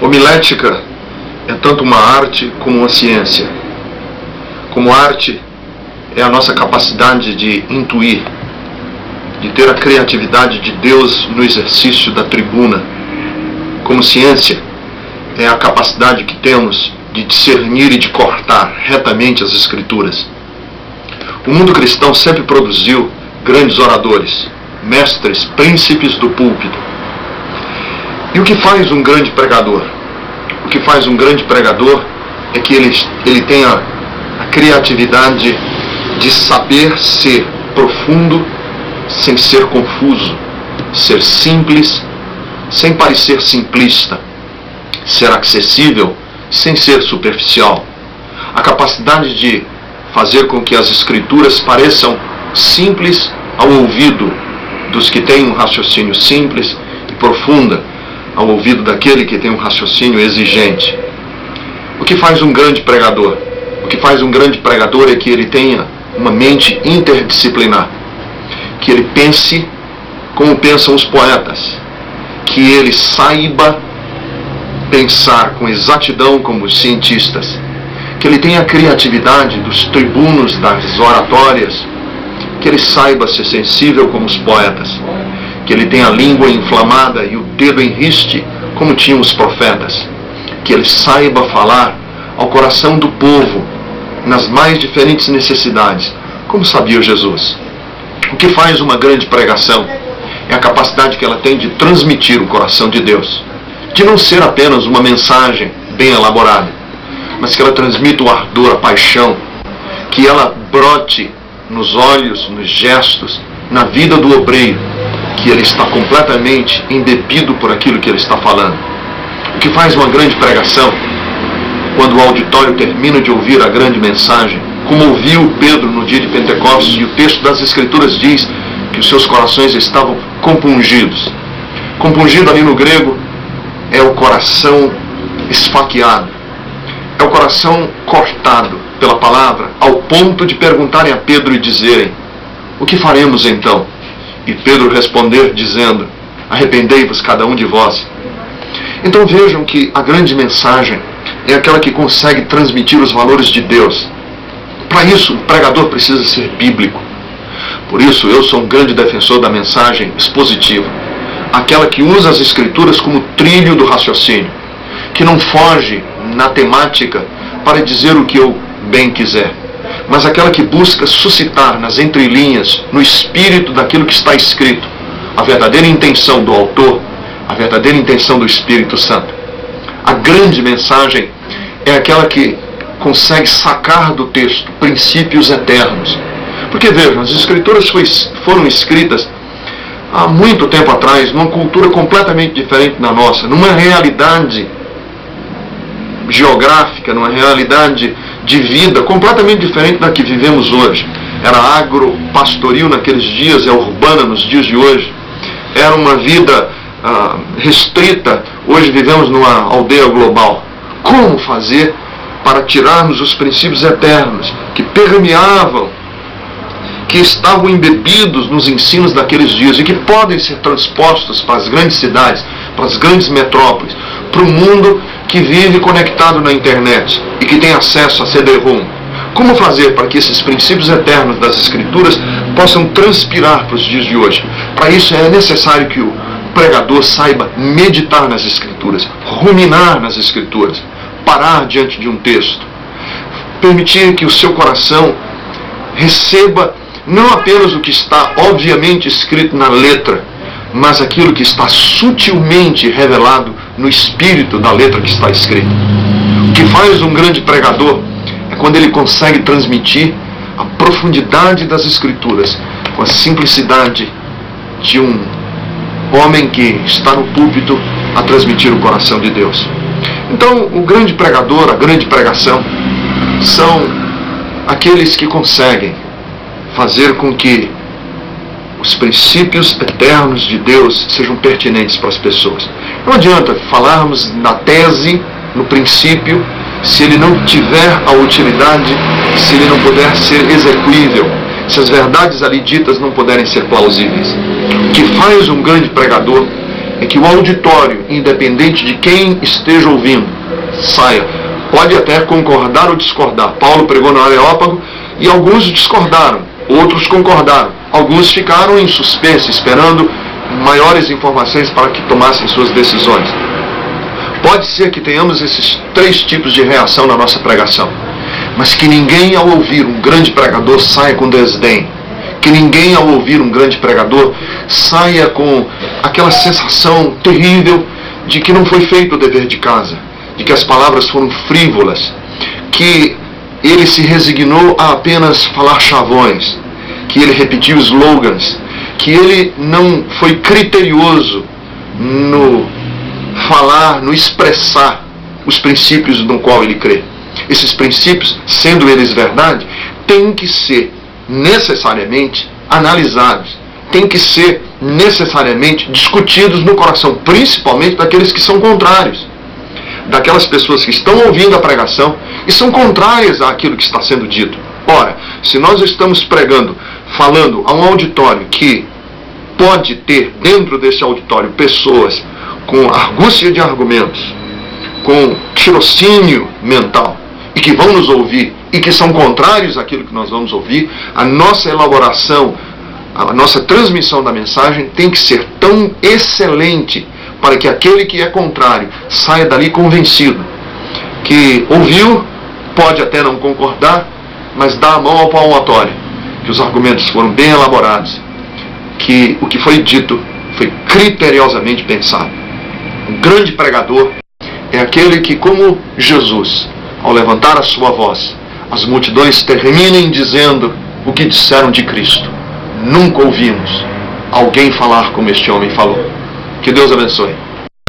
Homilética é tanto uma arte como uma ciência. Como arte, é a nossa capacidade de intuir, de ter a criatividade de Deus no exercício da tribuna. Como ciência, é a capacidade que temos de discernir e de cortar retamente as Escrituras. O mundo cristão sempre produziu grandes oradores, mestres, príncipes do púlpito. E o que faz um grande pregador? O que faz um grande pregador é que ele tenha a criatividade de saber ser profundo sem ser confuso, ser simples sem parecer simplista, ser acessível sem ser superficial. A capacidade de fazer com que as Escrituras pareçam simples ao ouvido dos que têm um raciocínio simples e profunda ao ouvido daquele que tem um raciocínio exigente. O que faz um grande pregador? O que faz um grande pregador é que ele tenha uma mente interdisciplinar, que ele pense como pensam os poetas, que ele saiba pensar com exatidão como os cientistas, que ele tenha a criatividade dos tribunos das oratórias, que ele saiba ser sensível como os poetas, que ele tenha a língua inflamada e o dedo em riste como tinham os profetas, que ele saiba falar ao coração do povo nas mais diferentes necessidades, como sabia Jesus. O que faz uma grande pregação é a capacidade que ela tem de transmitir o coração de Deus, de não ser apenas uma mensagem bem elaborada, mas que ela transmita o ardor, a paixão, que ela brote nos olhos, nos gestos, na vida do obreiro, que ele está completamente embebido por aquilo que ele está falando. O que faz uma grande pregação, quando o auditório termina de ouvir a grande mensagem, como ouviu Pedro no dia de Pentecostes, e o texto das Escrituras diz que os seus corações estavam compungidos. Compungido ali no grego é o coração esfaqueado, é o coração cortado pela palavra, ao ponto de perguntarem a Pedro e dizerem: o que faremos então? E Pedro responder dizendo: arrependei-vos cada um de vós. Então vejam que a grande mensagem é aquela que consegue transmitir os valores de Deus. Para isso, o pregador precisa ser bíblico. Por isso, eu sou um grande defensor da mensagem expositiva, aquela que usa as Escrituras como trilho do raciocínio, que não foge na temática para dizer o que eu bem quiser, mas aquela que busca suscitar nas entrelinhas, no espírito daquilo que está escrito, a verdadeira intenção do autor, a verdadeira intenção do Espírito Santo. A grande mensagem é aquela que consegue sacar do texto princípios eternos. Porque vejam, as Escrituras foram escritas há muito tempo atrás, numa cultura completamente diferente da nossa, numa realidade geográfica, numa realidade de vida completamente diferente da que vivemos hoje. Era agro-pastoril naqueles dias, é urbana nos dias de hoje. Era uma vida restrita, hoje vivemos numa aldeia global. Como fazer para tirarmos os princípios eternos que permeavam, que estavam embebidos nos ensinos daqueles dias e que podem ser transpostos para as grandes cidades, para as grandes metrópoles, para o mundo que vive conectado na internet e que tem acesso a CD-ROM? Como fazer para que esses princípios eternos das Escrituras possam transpirar para os dias de hoje? Para isso é necessário que o pregador saiba meditar nas Escrituras, ruminar nas Escrituras, parar diante de um texto, permitir que o seu coração receba não apenas o que está obviamente escrito na letra, mas aquilo que está sutilmente revelado no espírito da letra que está escrita. O que faz um grande pregador é quando ele consegue transmitir a profundidade das Escrituras com a simplicidade de um homem que está no púlpito a transmitir o coração de Deus. Então, o grande pregador, a grande pregação, são aqueles que conseguem fazer com que os princípios eternos de Deus sejam pertinentes para as pessoas. Não adianta falarmos na tese, no princípio, se ele não tiver a utilidade, se ele não puder ser execuível, se as verdades ali ditas não puderem ser plausíveis. O que faz um grande pregador é que o auditório, independente de quem esteja ouvindo, saia. Pode até concordar ou discordar. Paulo pregou no Areópago e alguns discordaram, outros concordaram. Alguns ficaram em suspense, esperando maiores informações para que tomassem suas decisões. Pode ser que tenhamos esses 3 tipos de reação na nossa pregação, mas que ninguém ao ouvir um grande pregador saia com desdém. Que ninguém ao ouvir um grande pregador saia com aquela sensação terrível de que não foi feito o dever de casa, de que as palavras foram frívolas, que ele se resignou a apenas falar chavões, que ele repetiu slogans, que ele não foi criterioso no falar, no expressar os princípios no qual ele crê. Esses princípios, sendo eles verdade, têm que ser necessariamente analisados, têm que ser necessariamente discutidos no coração, principalmente daqueles que são contrários, daquelas pessoas que estão ouvindo a pregação e são contrárias àquilo que está sendo dito. Ora, se nós estamos pregando, falando a um auditório que pode ter dentro desse auditório pessoas com argúcia de argumentos, com tirocínio mental, e que vão nos ouvir e que são contrários àquilo que nós vamos ouvir, a nossa elaboração, a nossa transmissão da mensagem tem que ser tão excelente para que aquele que é contrário saia dali convencido, que ouviu, pode até não concordar, mas dá a mão ao palmatório, que os argumentos foram bem elaborados, que o que foi dito foi criteriosamente pensado. Um grande pregador é aquele que, como Jesus, ao levantar a sua voz, as multidões terminem dizendo o que disseram de Cristo. Nunca ouvimos alguém falar como este homem falou. Que Deus abençoe.